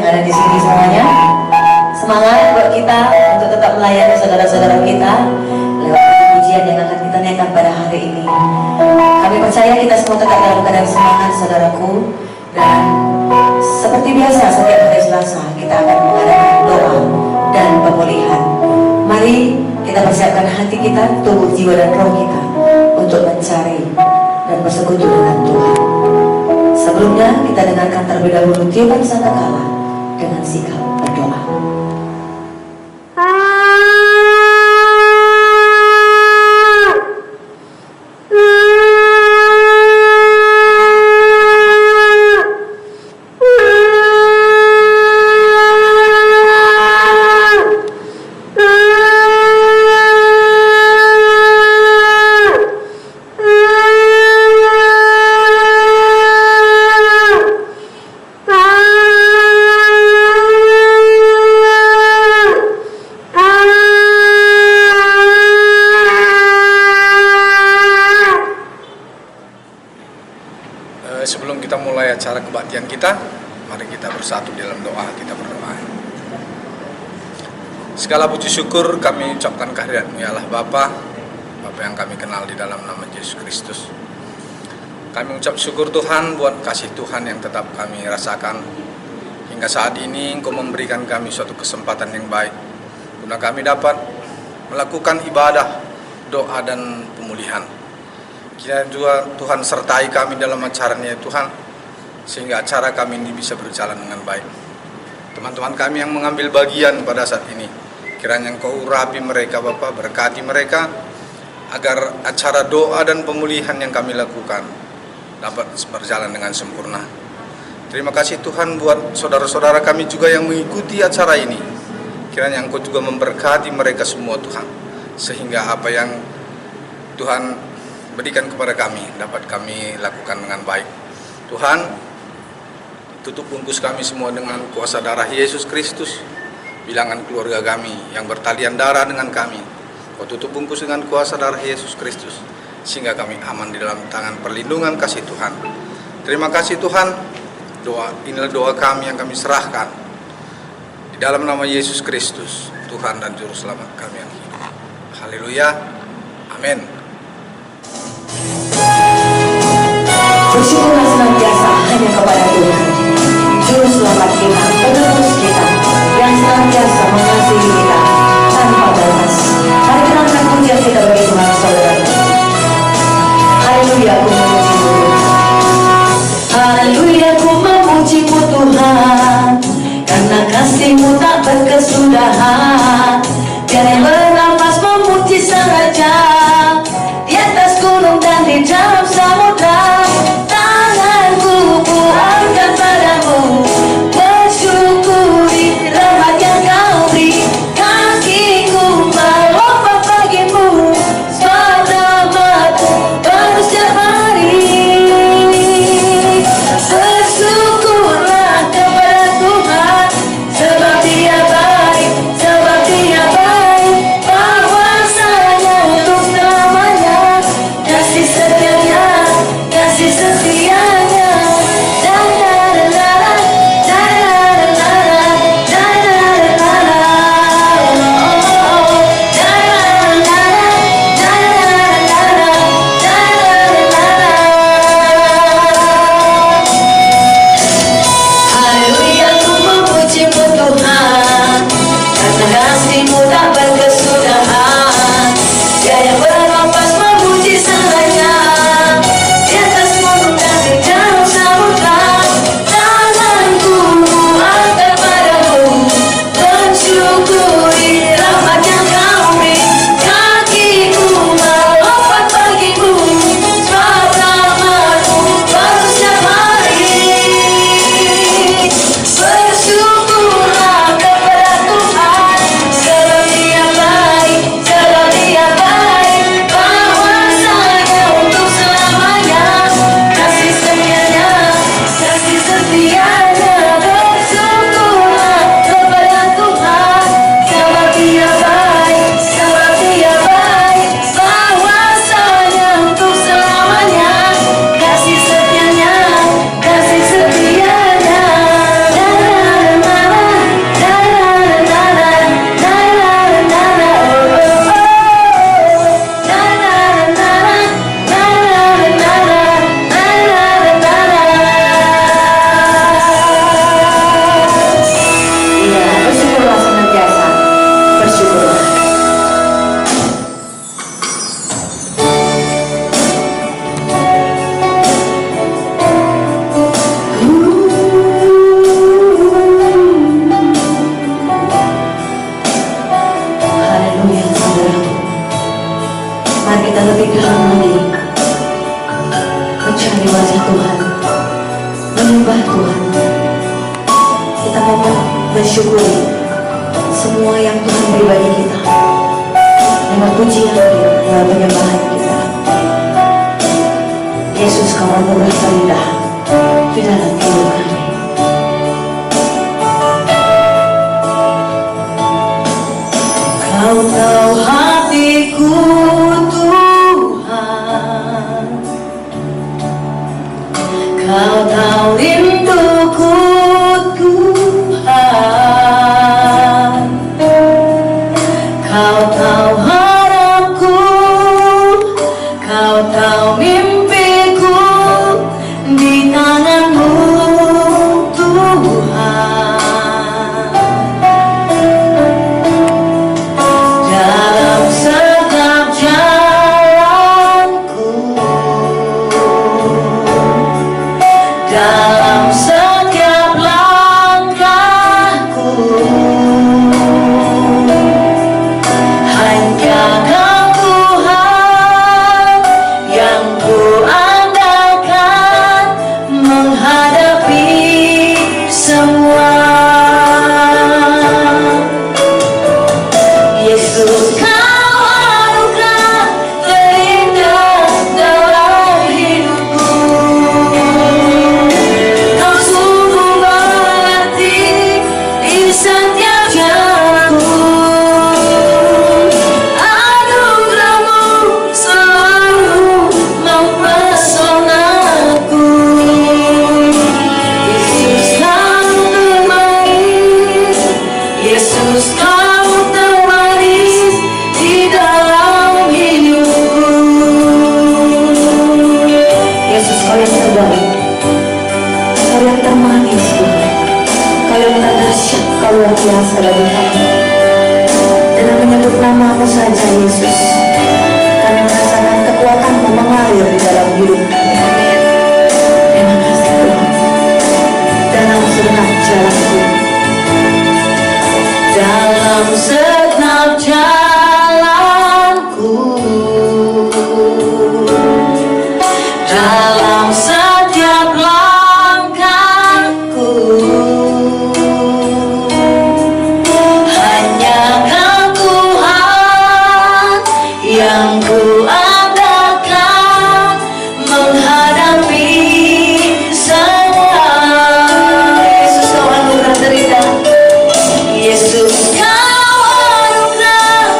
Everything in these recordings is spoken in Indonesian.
ada di sini semuanya. Semangat buat kita untuk tetap melayani saudara-saudara kita lewat pujian yang akan kita naikkan pada hari ini. Kami percaya kita semua tetap dalam keadaan semangat, saudaraku. Dan seperti biasa setiap hari Selasa kita akan mengadakan doa dan pemulihan. Mari kita persiapkan hati kita, tubuh, jiwa dan roh kita untuk mencari dan bersekutu dengan Tuhan. Sebelumnya kita dengarkan terlebih dahulu tiupan sangkakala dengan sikap berdoa. Sebelum kita mulai acara kebaktian kita, mari kita bersatu dalam doa, kita berdoa. Segala puji syukur kami ucapkan kehadirat-Mu ya Allah Bapa yang kami kenal di dalam nama Yesus Kristus. Kami ucap syukur Tuhan buat kasih Tuhan yang tetap kami rasakan. Hingga saat ini Engkau memberikan kami suatu kesempatan yang baik, guna kami dapat melakukan ibadah, doa dan pemulihan. Kiranya juga Tuhan sertai kami dalam acaranya Tuhan, sehingga acara kami ini bisa berjalan dengan baik. Teman-teman kami yang mengambil bagian pada saat ini, kiranya Engkau urapi mereka Bapa, berkati mereka, agar acara doa dan pemulihan yang kami lakukan dapat berjalan dengan sempurna. Terima kasih Tuhan buat saudara-saudara kami juga yang mengikuti acara ini. Kiranya Engkau juga memberkati mereka semua Tuhan, sehingga apa yang Tuhan berikan kepada kami dapat kami lakukan dengan baik. Tuhan, tutup bungkus kami semua dengan kuasa darah Yesus Kristus. Bilangan keluarga kami yang bertalian darah dengan kami, Kau tutup bungkus dengan kuasa darah Yesus Kristus, sehingga kami aman di dalam tangan perlindungan kasih Tuhan. Terima kasih Tuhan. Inilah doa kami yang kami serahkan di dalam nama Yesus Kristus, Tuhan dan Juru Selamat kami yang hidup. Haleluya. Amin. Bersyukurlah senantiasa hanya kepada Tuhan, Juru Selamat kita, penebus kita, yang senantiasa mengasihi kita tanpa batas. Mari kita angkat pujian kita bagi Tuhan, saudara. Haleluya, ku memuji-Mu. Haleluya, ku memuji-Mu Tuhan, karena kasih-Mu tak berkesudahan. Biar yang bernapas memuji Sang Raja, di atas gunung dan di dalam samudra. Tanganku ku angkat padamu, bersyukuri rahmat yang Kau beri. Kakiku melompat bagimu, selamatmu baru setiap hari. Bersyukurlah kepada Tuhan, sebab Dia baik, sebab Dia baik. mau bersyukuri semua yang Tuhan beri bagi kita, lewat pujian kita, lewat penyembahan kita. Yesus, Kau anugerah terindah di dalam hidup kami. Kau tahu hatiku, Tuhan. Kau tahu rinduku, Tuhan. Kau tahu harapku, Kau tahu mimpiku di tangan-Mu, Tuhan. Dalam setiap jalanku, dalam setiap langkahku, hanya Kau Tuhan yang ku andalkan menghadapi semua. Yesus, Kau anugerah terindah dalam hidupku. Kau sungguh berarti di setiap jalanku. Anugerah-Mu selalu mempesonaku. Yesus, Kau termanis. Yesus, Kau termanis di dalam hidupku. Yesus, Kau yang terbaik, Kau yang termanis, Tuhan. Kau yang terdahsyat, Kau luar biasa bagi kami. Dengan menyebut nama-Mu saja, Yesus, kami merasakan kekuatan-Mu mengalir di dalam hidup kami. Terima kasih, Tuhan. Dalam segenap jalanku, dalam segenap jalanku, dalam setiap langkahku, hanya Kau Tuhan yang ku andalkan menghadapi semua. Yesus, Kau anugerah terindah. Yesus, Kau anugerah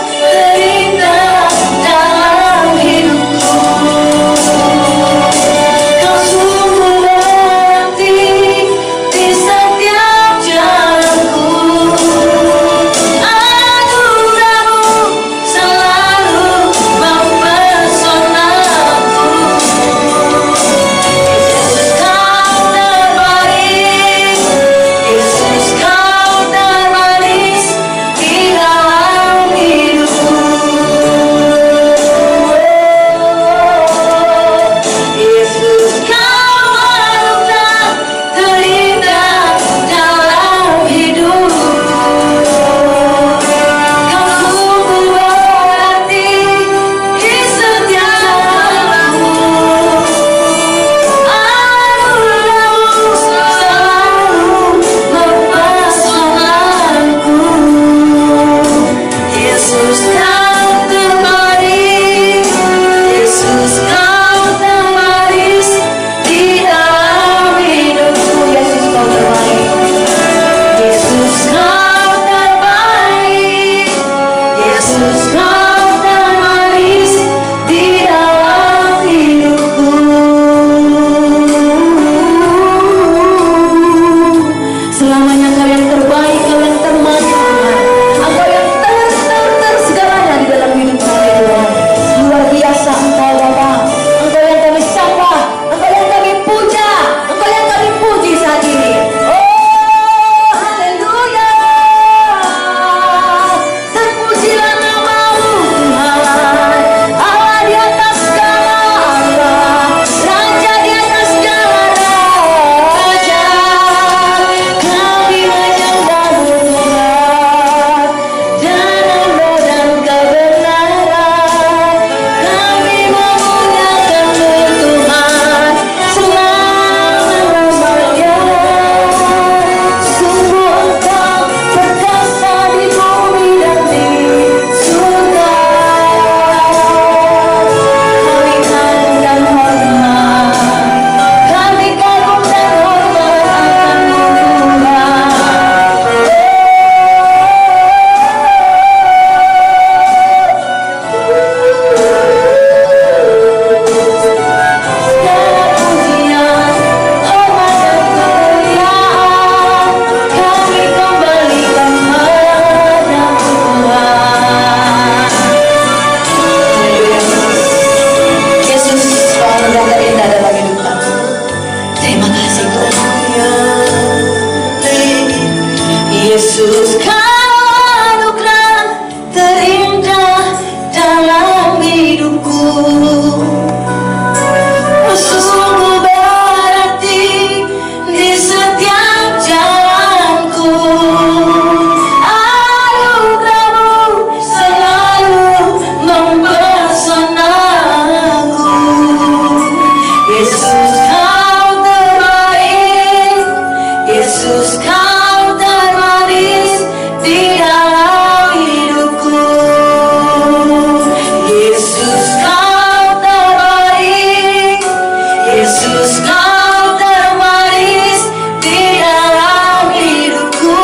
Yesus kau anugerah terindah dalam hidupku. Sungguh berarti di setiap jalanku. Anugerahmu selalu mempesonaku. Yesus kau terbaik, Yesus kau termanis di dalam hidupku. Yesus kau terbaik, Yesus kau termanis di dalam hidupku.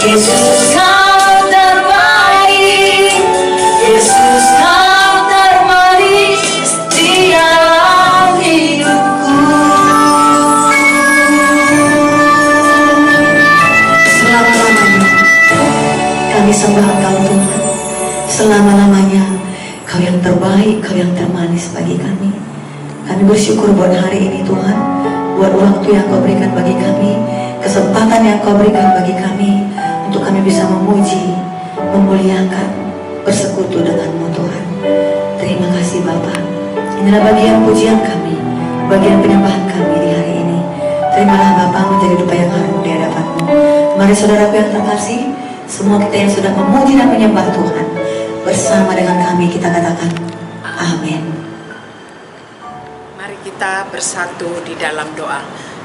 Yesus kau terbaik, Yesus kau termanis di dalam hidupku. Selama-lamanya kami sembah Engkau Tuhan. Selama-lamanya Kau yang terbaik, Kau yang termanis bagi kami. Kami bersyukur buat hari ini Tuhan, buat waktu yang Kau berikan bagi kami, kesempatan yang Kau berikan bagi kami, untuk kami bisa memuji, memuliakan, bersekutu denganmu Tuhan. Terima kasih Bapa. Inilah bagian pujian kami, bagian penyembahan kami di hari ini. Terimalah Bapa menjadi dupa yang harum di hadapan-Mu. Mari saudaraku yang terkasih, semua kita yang sudah memuji dan menyembah Tuhan, bersama dengan kami kita katakan amin. Mari kita bersatu di dalam doa.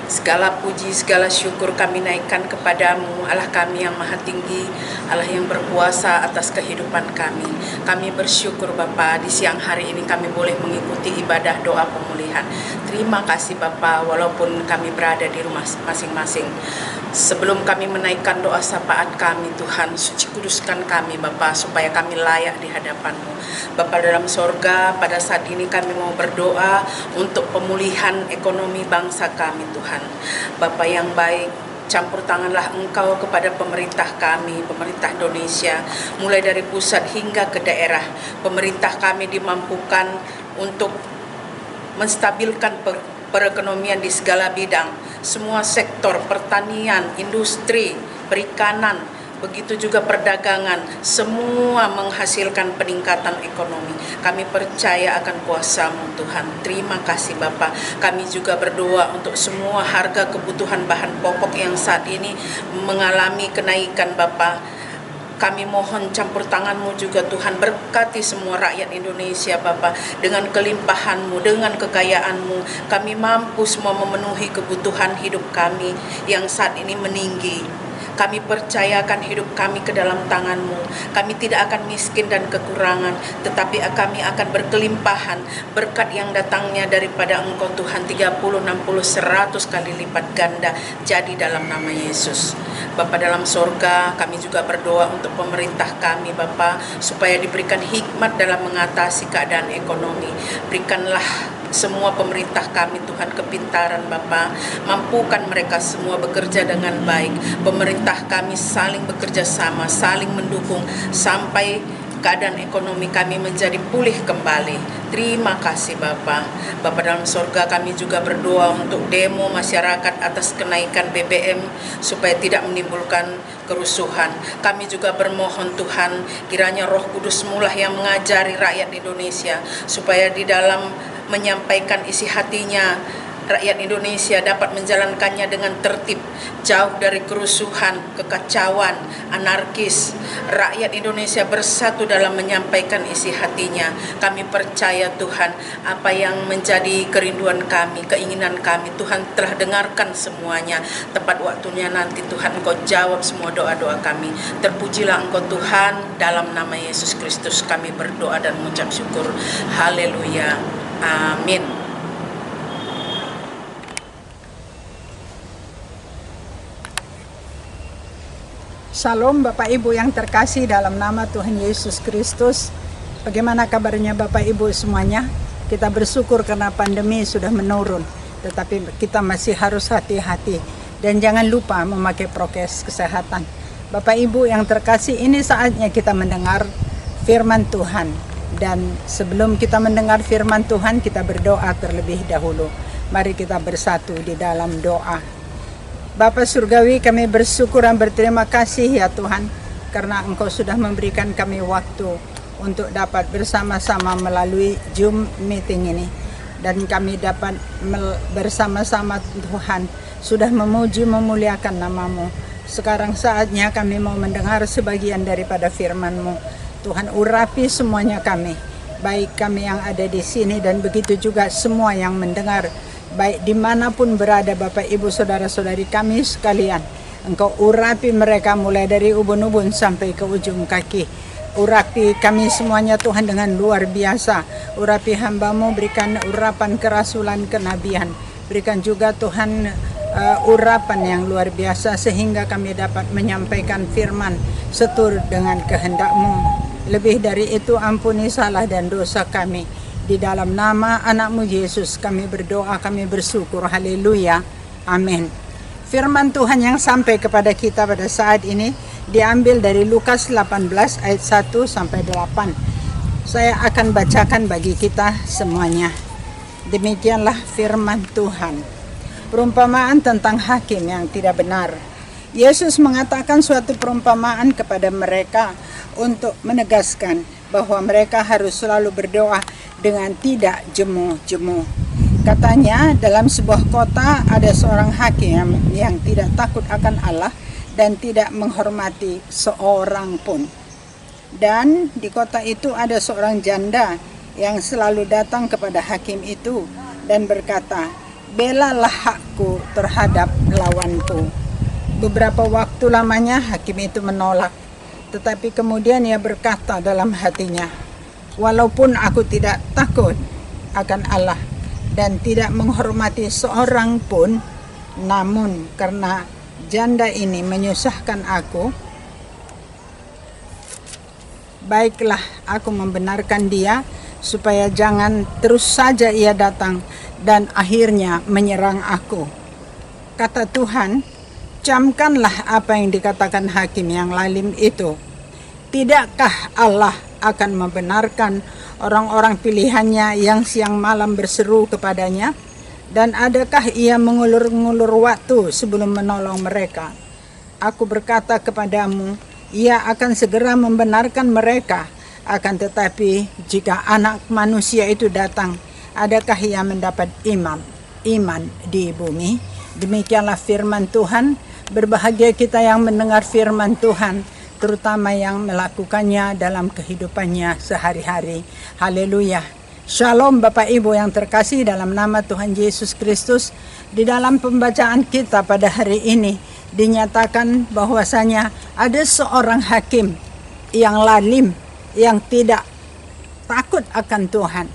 Segala puji, segala syukur kami naikkan kepadamu, Allah kami yang maha tinggi, Allah yang berkuasa atas kehidupan kami. Kami bersyukur Bapa, di siang hari ini kami boleh mengikuti ibadah doa pemulihan. Terima kasih Bapa, walaupun kami berada di rumah masing-masing. Sebelum kami menaikkan doa syafaat kami, Tuhan, suci kuduskan kami Bapa, supaya kami layak di hadapan-Mu. Bapa dalam sorga, pada saat ini kami mau berdoa untuk pemulihan ekonomi bangsa kami Tuhan. Bapa yang baik, campur tanganlah Engkau kepada pemerintah kami, pemerintah Indonesia, mulai dari pusat hingga ke daerah. Pemerintah kami dimampukan untuk menstabilkan perekonomian di segala bidang, semua sektor, pertanian, industri, perikanan, begitu juga perdagangan, semua menghasilkan peningkatan ekonomi. Kami percaya akan kuasa-Mu Tuhan. Terima kasih Bapa. Kami juga berdoa untuk semua harga kebutuhan bahan pokok yang saat ini mengalami kenaikan Bapa. Kami mohon campur tangan-Mu juga Tuhan, berkati semua rakyat Indonesia Bapa. Dengan kelimpahan-Mu, dengan kekayaan-Mu, kami mampu semua memenuhi kebutuhan hidup kami yang saat ini meninggi. Kami percayakan hidup kami ke dalam tangan-Mu. Kami tidak akan miskin dan kekurangan, tetapi kami akan berkelimpahan berkat yang datangnya daripada Engkau Tuhan, 30, 60, 100 kali lipat ganda jadi dalam nama Yesus. Bapa dalam sorga, kami juga berdoa untuk pemerintah kami Bapa, supaya diberikan hikmat dalam mengatasi keadaan ekonomi. Berikanlah semua pemerintah kami Tuhan kepintaran Bapa, mampukan mereka semua bekerja dengan baik. Pemerintah kami saling bekerja sama, saling mendukung sampai keadaan ekonomi kami menjadi pulih kembali. Terima kasih Bapa. Bapa dalam sorga, kami juga berdoa untuk demo masyarakat atas kenaikan BBM supaya tidak menimbulkan kerusuhan. Kami juga bermohon Tuhan, kiranya Roh Kudus-Mu lah yang mengajari rakyat Indonesia, supaya di dalam menyampaikan isi hatinya, rakyat Indonesia dapat menjalankannya dengan tertib, jauh dari kerusuhan, kekacauan, anarkis. Rakyat Indonesia bersatu dalam menyampaikan isi hatinya. Kami percaya Tuhan, apa yang menjadi kerinduan kami, keinginan kami, Tuhan telah dengarkan semuanya. Tepat waktunya nanti Tuhan Engkau jawab semua doa-doa kami. Terpujilah Engkau Tuhan, dalam nama Yesus Kristus kami berdoa dan mengucap syukur. Haleluya. Amin. Shalom Bapak Ibu yang terkasih dalam nama Tuhan Yesus Kristus. Bagaimana kabarnya Bapak Ibu semuanya? Kita bersyukur karena pandemi sudah menurun, tetapi kita masih harus hati-hati dan jangan lupa memakai prokes kesehatan. Bapak Ibu yang terkasih, ini saatnya kita mendengar firman Tuhan. Dan sebelum kita mendengar firman Tuhan, kita berdoa terlebih dahulu. Mari kita bersatu di dalam doa. Bapa Surgawi, kami bersyukur dan berterima kasih ya Tuhan, karena Engkau sudah memberikan kami waktu untuk dapat bersama-sama melalui Zoom meeting ini. Dan kami dapat bersama-sama Tuhan sudah memuji memuliakan nama-Mu. Sekarang saatnya kami mau mendengar sebagian daripada firman-Mu. Tuhan, urapi semuanya kami, baik kami yang ada di sini dan begitu juga semua yang mendengar, baik dimanapun berada Bapak Ibu Saudara-saudari kami sekalian. Engkau urapi mereka mulai dari ubun-ubun sampai ke ujung kaki. Urapi kami semuanya Tuhan dengan luar biasa. Urapi hamba-Mu, berikan urapan kerasulan kenabian. Berikan juga Tuhan urapan yang luar biasa sehingga kami dapat menyampaikan firman seturut dengan kehendak-Mu. Lebih dari itu, ampuni salah dan dosa kami. Di dalam nama anak-Mu Yesus kami berdoa, kami bersyukur. Haleluya. Amin. Firman Tuhan yang sampai kepada kita pada saat ini diambil dari Lukas 18 ayat 1 sampai 8. Saya akan bacakan bagi kita semuanya. Demikianlah firman Tuhan. Perumpamaan tentang hakim yang tidak benar. Yesus mengatakan suatu perumpamaan kepada mereka untuk menegaskan bahwa mereka harus selalu berdoa dengan tidak jemu-jemu. Katanya, dalam sebuah kota ada seorang hakim yang tidak takut akan Allah dan tidak menghormati seorang pun. Dan di kota itu ada seorang janda yang selalu datang kepada hakim itu dan berkata, "Belalah hakku terhadap lawanku." Beberapa waktu lamanya hakim itu menolak, tetapi kemudian ia berkata dalam hatinya, "Walaupun aku tidak takut akan Allah dan tidak menghormati seorang pun, namun karena janda ini menyusahkan aku, baiklah aku membenarkan dia supaya jangan terus saja ia datang dan akhirnya menyerang aku." Kata Tuhan, "Camkanlah apa yang dikatakan hakim yang lalim itu. Tidakkah Allah akan membenarkan orang-orang pilihannya yang siang malam berseru kepadanya? Dan adakah ia mengulur-ngulur waktu sebelum menolong mereka? Aku berkata kepadamu, ia akan segera membenarkan mereka. Akan tetapi jika anak manusia itu datang, adakah ia mendapat iman di bumi?" Demikianlah firman Tuhan. Berbahagia kita yang mendengar firman Tuhan, terutama yang melakukannya dalam kehidupannya sehari-hari. Haleluya. Shalom Bapak Ibu yang terkasih dalam nama Tuhan Yesus Kristus. Di dalam pembacaan kita pada hari ini dinyatakan bahwasanya ada seorang hakim yang lalim, yang tidak takut akan Tuhan,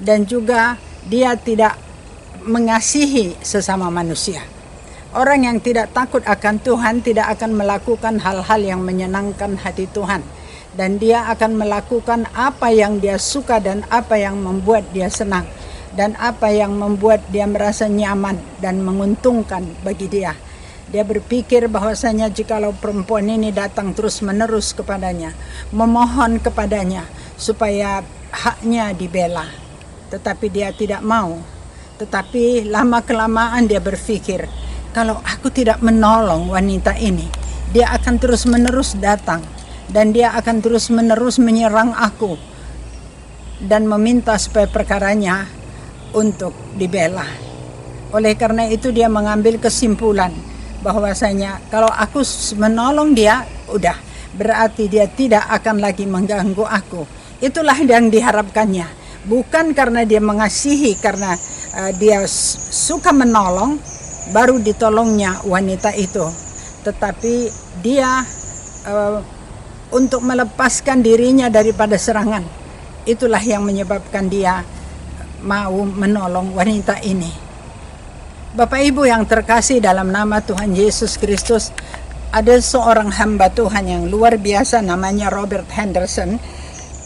dan juga dia tidak mengasihi sesama manusia. Orang yang tidak takut akan Tuhan tidak akan melakukan hal-hal yang menyenangkan hati Tuhan. Dan dia akan melakukan apa yang dia suka dan apa yang membuat dia senang. Dan apa yang membuat dia merasa nyaman dan menguntungkan bagi dia. Dia berpikir bahwasanya jikalau perempuan ini datang terus-menerus kepadanya, memohon kepadanya supaya haknya dibela. Tetapi dia tidak mau. Tetapi lama-kelamaan dia berpikir, kalau aku tidak menolong wanita ini, dia akan terus-menerus datang dan dia akan terus-menerus menyerang aku dan meminta supaya perkaranya untuk dibela. Oleh karena itu dia mengambil kesimpulan bahwasanya kalau aku menolong dia, udah berarti dia tidak akan lagi mengganggu aku. Itulah yang diharapkannya. Bukan karena dia mengasihi, karena dia suka menolong, baru ditolongnya wanita itu, tetapi dia untuk melepaskan dirinya daripada serangan. Itulah yang menyebabkan dia mau menolong wanita ini. Bapak Ibu yang terkasih dalam nama Tuhan Yesus Kristus, ada seorang hamba Tuhan yang luar biasa namanya Robert Henderson.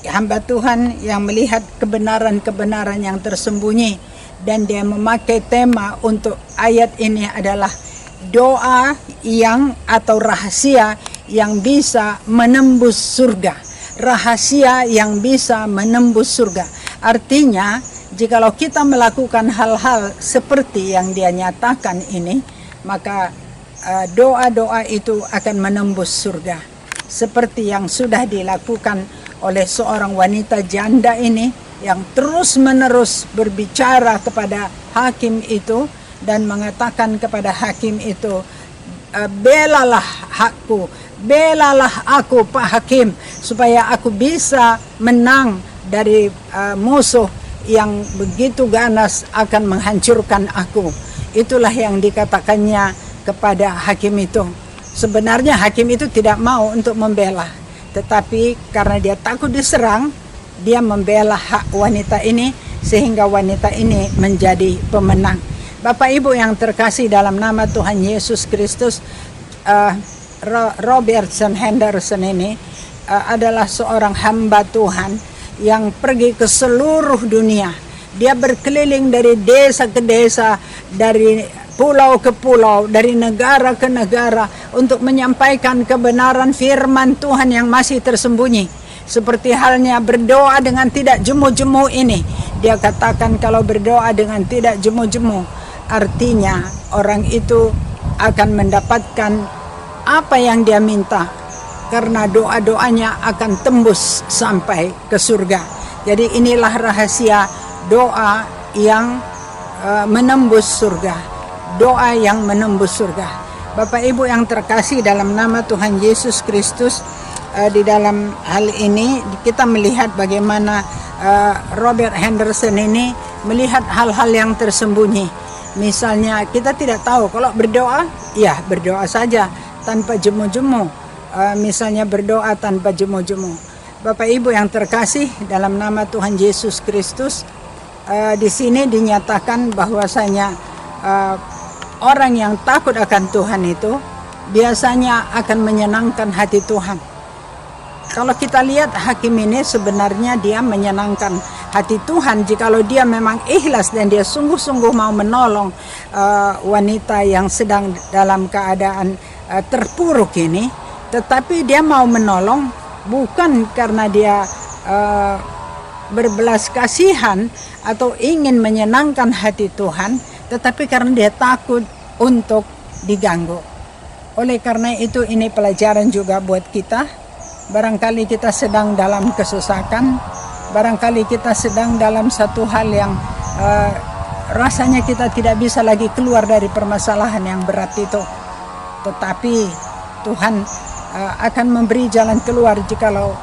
Hamba Tuhan yang melihat kebenaran-kebenaran yang tersembunyi, dan dia memakai tema untuk ayat ini adalah doa yang atau rahasia yang bisa menembus surga. Rahasia yang bisa menembus surga. Artinya, jikalau kita melakukan hal-hal seperti yang dia nyatakan ini, maka doa-doa itu akan menembus surga. Seperti yang sudah dilakukan oleh seorang wanita janda ini yang terus-menerus berbicara kepada hakim itu dan mengatakan kepada hakim itu, belalah hakku, belalah aku Pak Hakim, supaya aku bisa menang dari musuh yang begitu ganas akan menghancurkan aku. Itulah yang dikatakannya kepada hakim itu. Sebenarnya hakim itu tidak mau untuk membela, tetapi karena dia takut diserang, dia membela hak wanita ini sehingga wanita ini menjadi pemenang. Bapak Ibu yang terkasih dalam nama Tuhan Yesus Kristus, Robertson Henderson ini adalah seorang hamba Tuhan yang pergi ke seluruh dunia. Dia berkeliling dari desa ke desa, dari pulau ke pulau, dari negara ke negara untuk menyampaikan kebenaran firman Tuhan yang masih tersembunyi. Seperti halnya berdoa dengan tidak jemu-jemu ini. Dia katakan kalau berdoa dengan tidak jemu-jemu, artinya orang itu akan mendapatkan apa yang dia minta, karena doa-doanya akan tembus sampai ke surga. Jadi inilah rahasia doa yang menembus surga, doa yang menembus surga. Bapak Ibu yang terkasih dalam nama Tuhan Yesus Kristus, di dalam hal ini kita melihat bagaimana Robert Henderson ini melihat hal-hal yang tersembunyi. Misalnya kita tidak tahu kalau berdoa, ya berdoa saja tanpa jemu-jemu. Misalnya berdoa tanpa jemu-jemu. Bapak Ibu yang terkasih dalam nama Tuhan Yesus Kristus, di sini dinyatakan bahwasanya orang yang takut akan Tuhan itu biasanya akan menyenangkan hati Tuhan. Kalau kita lihat hakim ini sebenarnya dia menyenangkan hati Tuhan jikalau dia memang ikhlas dan dia sungguh-sungguh mau menolong wanita yang sedang dalam keadaan terpuruk ini. Tetapi dia mau menolong bukan karena dia berbelas kasihan atau ingin menyenangkan hati Tuhan, tetapi karena dia takut untuk diganggu. Oleh karena itu ini pelajaran juga buat kita. Barangkali kita sedang dalam kesesakan, barangkali kita sedang dalam satu hal yang rasanya kita tidak bisa lagi keluar dari permasalahan yang berat itu. Tetapi Tuhan akan memberi jalan keluar jikalau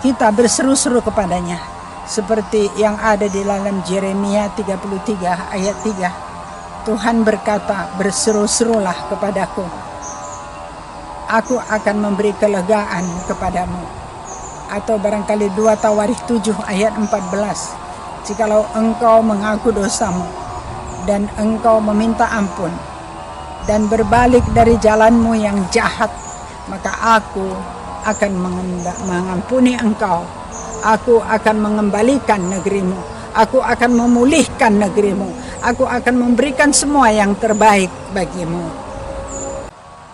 kita berseru-seru kepadanya. Seperti yang ada di dalam Yeremia 33 ayat 3. Tuhan berkata, berseru-serulah kepadaku, aku akan memberi kelegaan kepadamu. Atau barangkali 2 Tawarikh 7 ayat 14. Jikalau engkau mengaku dosamu dan engkau meminta ampun dan berbalik dari jalanmu yang jahat, maka aku akan mengampuni engkau. Aku akan mengembalikan negerimu. Aku akan memulihkan negerimu. Aku akan memberikan semua yang terbaik bagimu.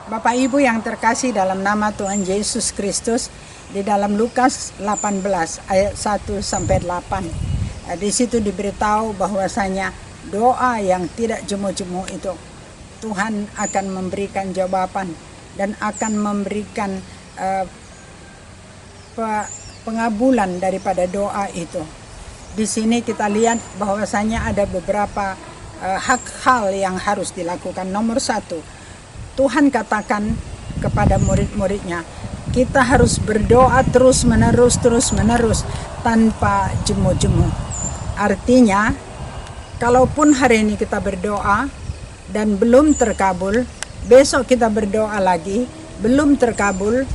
Bapak Ibu yang terkasih dalam nama Tuhan Yesus Kristus, di dalam Lukas 18 ayat 1 sampai 8. Di situ diberitahu bahwasanya doa yang tidak jemu-jemu itu Tuhan akan memberikan jawaban dan akan memberikan pengabulan daripada doa itu. Di sini kita lihat bahwasanya ada beberapa hal yang harus dilakukan. Nomor 1, Tuhan katakan kepada murid-muridnya, kita harus berdoa terus-menerus tanpa jemu-jemu. Artinya, kalaupun hari ini kita berdoa dan belum terkabul, besok kita berdoa lagi, belum terkabul,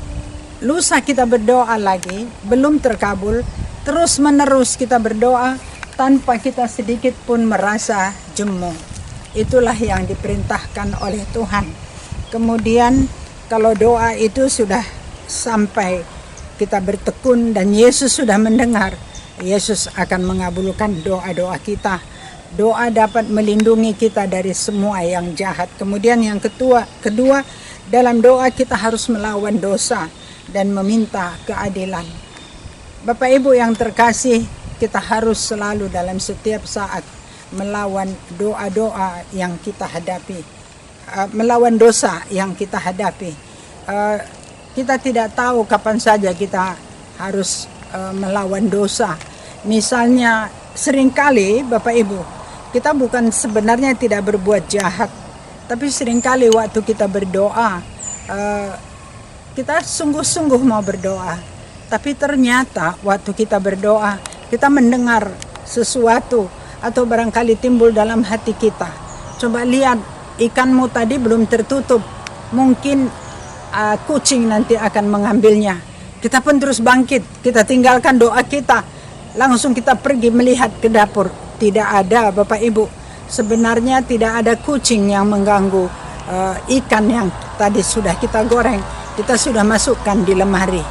lusa kita berdoa lagi, belum terkabul, terus-menerus kita berdoa tanpa kita sedikit pun merasa jemu. Itulah yang diperintahkan oleh Tuhan. Kemudian kalau doa itu sudah sampai kita bertekun dan Yesus sudah mendengar, Yesus akan mengabulkan doa-doa kita. Doa dapat melindungi kita dari semua yang jahat. Kemudian yang kedua, dalam doa kita harus melawan dosa dan meminta keadilan. Bapak Ibu yang terkasih, kita harus selalu dalam setiap saat melawan doa-doa yang kita hadapi. melawan dosa yang kita hadapi. Kita tidak tahu kapan saja kita harus melawan dosa. Misalnya seringkali Bapak Ibu, kita bukan sebenarnya tidak berbuat jahat, tapi seringkali waktu kita berdoa, kita sungguh-sungguh mau berdoa, tapi ternyata waktu kita berdoa, kita mendengar sesuatu atau barangkali timbul dalam hati kita. Coba lihat, ikanmu tadi belum tertutup, mungkin kucing nanti akan mengambilnya. Kita pun terus bangkit, kita tinggalkan doa kita, langsung kita pergi melihat ke dapur. Tidak ada Bapak Ibu, sebenarnya tidak ada kucing yang mengganggu ikan yang tadi sudah kita goreng, kita sudah masukkan di lemari.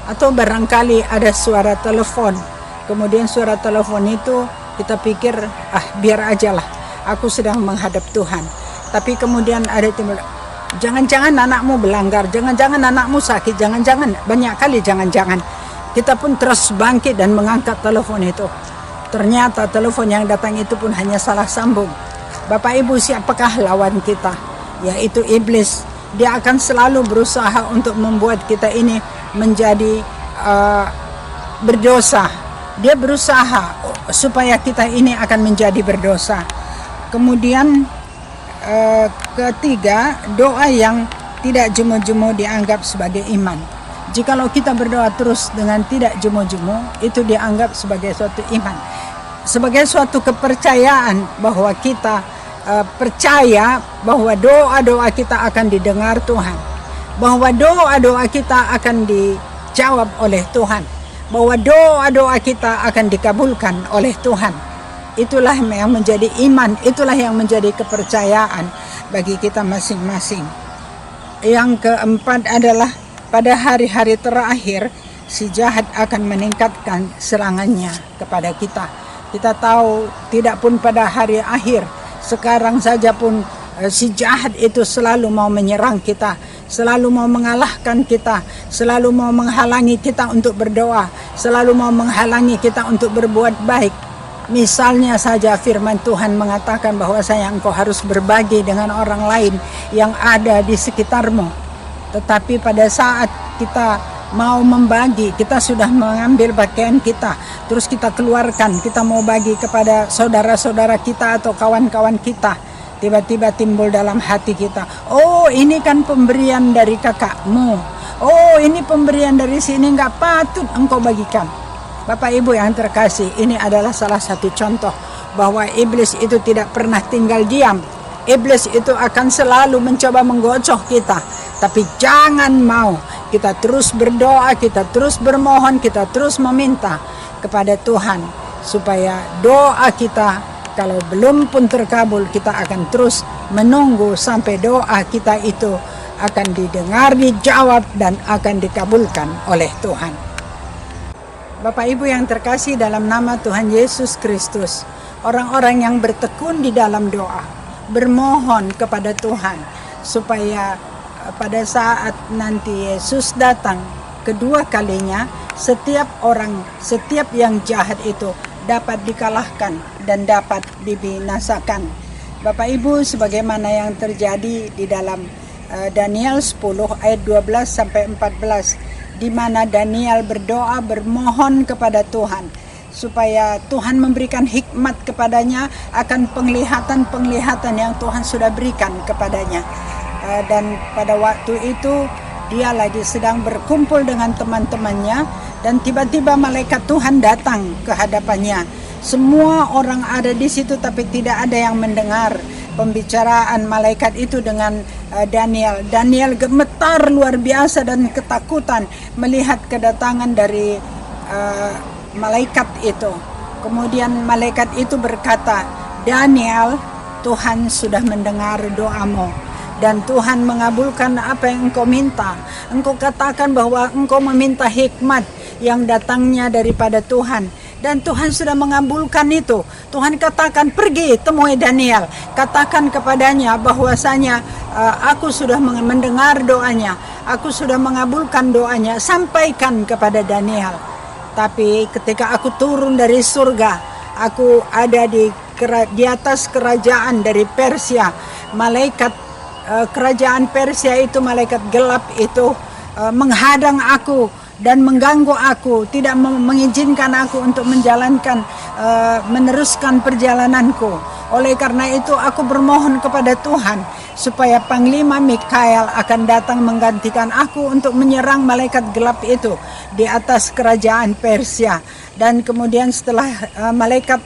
Atau barangkali ada suara telepon, kemudian suara telepon itu kita pikir, biar aja lah, aku sedang menghadap Tuhan. Tapi kemudian ada timbul, jangan-jangan anakmu berlanggar, jangan-jangan anakmu sakit, jangan-jangan, banyak kali jangan-jangan. Kita pun terus bangkit dan mengangkat telepon itu. Ternyata telepon yang datang itu pun hanya salah sambung. Bapak Ibu, siapakah lawan kita? Yaitu iblis. Dia akan selalu berusaha untuk membuat kita ini menjadi berdosa. Dia berusaha supaya kita ini akan menjadi berdosa. Kemudian ketiga, doa yang tidak jemu-jemu dianggap sebagai iman. Jikalau kita berdoa terus dengan tidak jemu-jemu, itu dianggap sebagai suatu iman, sebagai suatu kepercayaan bahwa kita percaya bahwa doa-doa kita akan didengar Tuhan, bahwa doa-doa kita akan dijawab oleh Tuhan, bahwa doa-doa kita akan dikabulkan oleh Tuhan. Itulah yang menjadi iman, itulah yang menjadi kepercayaan bagi kita masing-masing. Yang keempat adalah pada hari-hari terakhir si jahat akan meningkatkan serangannya kepada kita. Kita tahu tidak pun pada hari akhir, sekarang saja pun si jahat itu selalu mau menyerang kita, selalu mau mengalahkan kita, selalu mau menghalangi kita untuk berdoa, selalu mau menghalangi kita untuk berbuat baik. Misalnya saja firman Tuhan mengatakan bahwasanya engkau harus berbagi dengan orang lain yang ada di sekitarmu. Tetapi pada saat kita mau membagi, kita sudah mengambil pakaian kita, terus kita keluarkan, kita mau bagi kepada saudara-saudara kita atau kawan-kawan kita. Tiba-tiba timbul dalam hati kita, oh ini kan pemberian dari kakakmu, oh ini pemberian dari sini, nggak patut engkau bagikan. Bapak Ibu yang terkasih, ini adalah salah satu contoh bahwa iblis itu tidak pernah tinggal diam. Iblis itu akan selalu mencoba menggocoh kita. Tapi jangan mau, kita terus berdoa, kita terus bermohon, kita terus meminta kepada Tuhan. Supaya doa kita kalau belum pun terkabul, kita akan terus menunggu sampai doa kita itu akan didengar, dijawab, dan akan dikabulkan oleh Tuhan. Bapak Ibu yang terkasih dalam nama Tuhan Yesus Kristus, orang-orang yang bertekun di dalam doa, bermohon kepada Tuhan supaya pada saat nanti Yesus datang kedua kalinya, setiap orang, setiap yang jahat itu dapat dikalahkan dan dapat dibinasakan. Bapak Ibu, sebagaimana yang terjadi di dalam Daniel 10 ayat 12 sampai 14, di mana Daniel berdoa, bermohon kepada Tuhan supaya Tuhan memberikan hikmat kepadanya akan penglihatan-penglihatan yang Tuhan sudah berikan kepadanya. Dan pada waktu itu dia lagi sedang berkumpul dengan teman-temannya, dan tiba-tiba malaikat Tuhan datang ke hadapannya. Semua orang ada di situ, tapi tidak ada yang mendengar pembicaraan malaikat itu dengan Daniel. Daniel gemetar luar biasa dan ketakutan melihat kedatangan dari malaikat itu. Kemudian malaikat itu berkata, Daniel, Tuhan sudah mendengar doamu dan Tuhan mengabulkan apa yang engkau minta. Engkau katakan bahwa engkau meminta hikmat yang datangnya daripada Tuhan, dan Tuhan sudah mengabulkan itu. Tuhan katakan, pergi temui Daniel, katakan kepadanya bahwasanya aku sudah mendengar doanya, aku sudah mengabulkan doanya, sampaikan kepada Daniel. Tapi ketika aku turun dari surga, aku ada di atas kerajaan dari Persia, malaikat kerajaan Persia itu, malaikat gelap itu menghadang aku dan mengganggu aku, tidak mengizinkan aku untuk menjalankan, meneruskan perjalananku. Oleh karena itu aku bermohon kepada Tuhan supaya Panglima Mikael akan datang menggantikan aku untuk menyerang malaikat gelap itu di atas kerajaan Persia. Dan kemudian setelah malaikat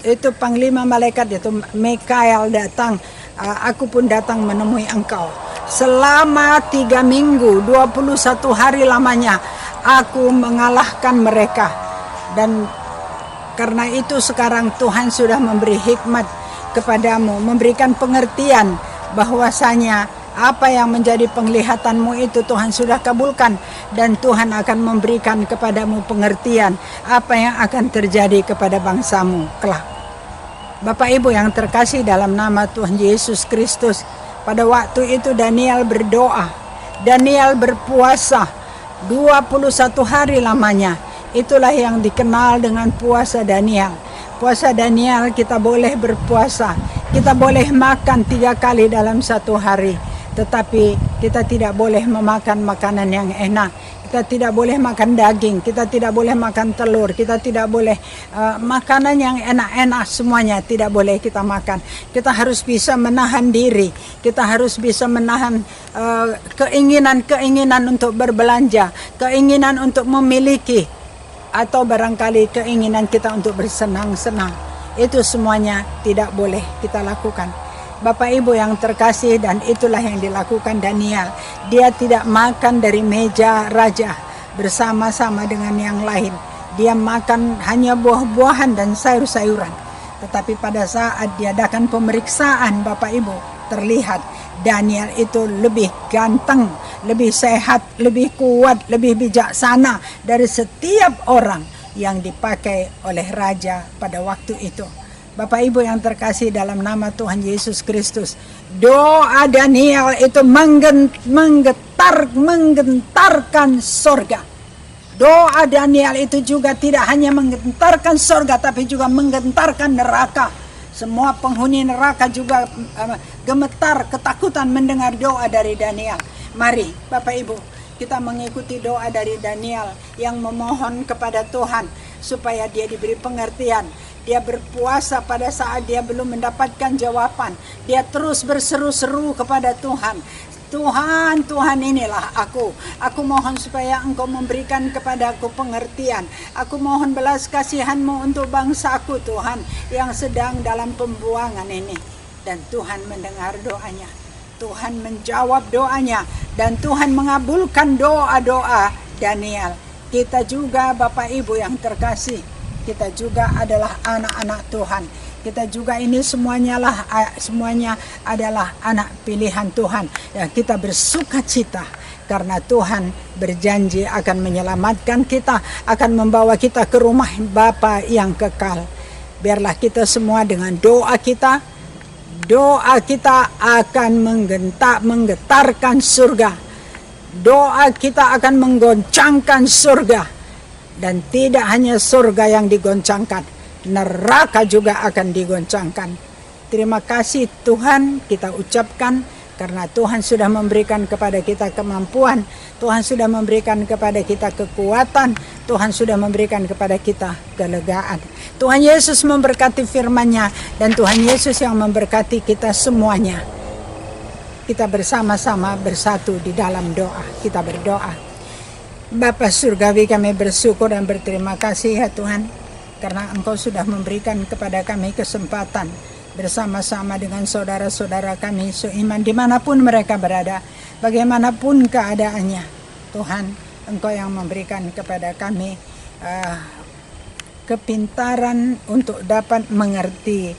itu Panglima malaikat itu Mikael datang, aku pun datang menemui engkau. Selama 3 minggu 21 hari lamanya aku mengalahkan mereka. Dan karena itu sekarang Tuhan sudah memberi hikmat kepadamu, memberikan pengertian bahwasanya apa yang menjadi penglihatanmu itu Tuhan sudah kabulkan, dan Tuhan akan memberikan kepadamu pengertian apa yang akan terjadi kepada bangsamu kelak. Bapak Ibu yang terkasih dalam nama Tuhan Yesus Kristus, pada waktu itu Daniel berdoa, Daniel berpuasa 21 hari lamanya. Itulah yang dikenal dengan puasa Daniel. Puasa Daniel, kita boleh berpuasa, kita boleh makan 3 kali dalam 1 hari. Tetapi kita tidak boleh memakan makanan yang enak. Kita tidak boleh makan daging, kita tidak boleh makan telur, kita tidak boleh makanan yang enak-enak semuanya tidak boleh kita makan. Kita harus bisa menahan diri, kita harus bisa menahan keinginan-keinginan untuk berbelanja, keinginan untuk memiliki, atau barangkali keinginan kita untuk bersenang-senang. Itu semuanya tidak boleh kita lakukan. Bapak Ibu yang terkasih, dan itulah yang dilakukan Daniel. Dia tidak makan dari meja raja bersama-sama dengan yang lain. Dia makan hanya buah-buahan dan sayur-sayuran. Tetapi pada saat diadakan pemeriksaan, Bapak Ibu, terlihat Daniel itu lebih ganteng, lebih sehat, lebih kuat, lebih bijaksana dari setiap orang yang dipakai oleh raja pada waktu itu. Bapak Ibu yang terkasih dalam nama Tuhan Yesus Kristus, doa Daniel itu menggentarkan sorga. Doa Daniel itu juga tidak hanya menggentarkan sorga, tapi juga menggentarkan neraka. Semua penghuni neraka juga gemetar ketakutan mendengar doa dari Daniel. Mari Bapak Ibu, kita mengikuti doa dari Daniel yang memohon kepada Tuhan supaya dia diberi pengertian. Dia berpuasa pada saat dia belum mendapatkan jawaban. Dia terus berseru-seru kepada Tuhan. Tuhan, Tuhan, inilah aku. Aku mohon supaya Engkau memberikan kepadaku pengertian. Aku mohon belas kasihan-Mu untuk bangsaku, Tuhan, yang sedang dalam pembuangan ini. Dan Tuhan mendengar doanya. Tuhan menjawab doanya. Dan Tuhan mengabulkan doa-doa Daniel. Kita juga Bapak Ibu yang terkasih, kita juga adalah anak-anak Tuhan. Kita juga ini semuanya adalah anak pilihan Tuhan. Ya, kita bersuka cita karena Tuhan berjanji akan menyelamatkan kita, akan membawa kita ke rumah Bapa yang kekal. Biarlah kita semua dengan doa kita akan menggetarkan surga. Doa kita akan menggoncangkan surga. Dan tidak hanya surga yang digoncangkan, neraka juga akan digoncangkan. Terima kasih Tuhan kita ucapkan, karena Tuhan sudah memberikan kepada kita kemampuan, Tuhan sudah memberikan kepada kita kekuatan, Tuhan sudah memberikan kepada kita kelegaan. Tuhan Yesus memberkati firman-Nya, dan Tuhan Yesus yang memberkati kita semuanya. Kita bersama-sama bersatu di dalam doa. Kita berdoa. Bapa Surgawi, kami bersyukur dan berterima kasih ya Tuhan, karena Engkau sudah memberikan kepada kami kesempatan bersama-sama dengan saudara-saudara kami seiman dimanapun mereka berada, bagaimanapun keadaannya. Tuhan, Engkau yang memberikan kepada kami kepintaran untuk dapat mengerti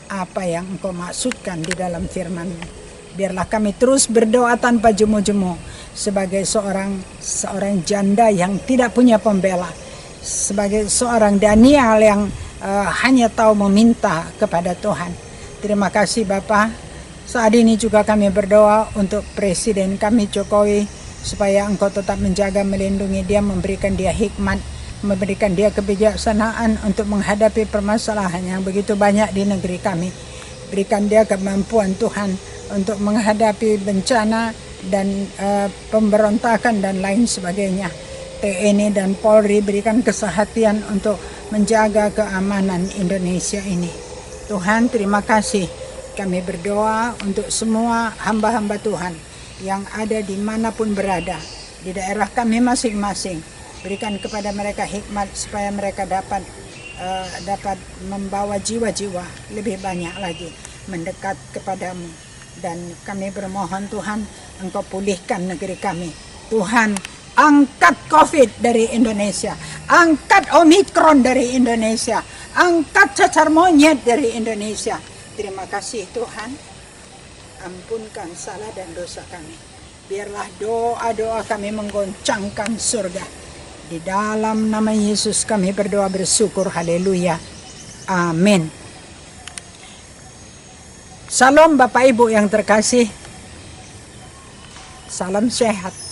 apa yang Engkau maksudkan di dalam firman-Mu. Biarlah kami terus berdoa tanpa jemu-jemu, sebagai seorang janda yang tidak punya pembela, sebagai seorang Daniel yang hanya tahu meminta kepada Tuhan. Terima kasih Bapa. Saat ini juga kami berdoa untuk Presiden kami Jokowi, supaya Engkau tetap menjaga, melindungi dia, memberikan dia hikmat, memberikan dia kebijaksanaan untuk menghadapi permasalahan yang begitu banyak di negeri kami. Berikan dia kemampuan Tuhan untuk menghadapi bencana dan pemberontakan dan lain sebagainya. TNI dan Polri berikan kesehatan untuk menjaga keamanan Indonesia ini. Tuhan, terima kasih. Kami berdoa untuk semua hamba-hamba Tuhan yang ada dimanapun berada, di daerah kami masing-masing. Berikan kepada mereka hikmat supaya mereka dapat membawa jiwa-jiwa lebih banyak lagi mendekat kepadamu. Dan kami bermohon Tuhan, Engkau pulihkan negeri kami. Tuhan, angkat COVID dari Indonesia, angkat Omikron dari Indonesia, angkat cacar monyet dari Indonesia. Terima kasih Tuhan, ampunkan salah dan dosa kami. Biarlah doa-doa kami menggoncangkan surga. Di dalam nama Yesus kami berdoa bersyukur, haleluya, amin. Salam Bapak Ibu yang terkasih, salam sehat.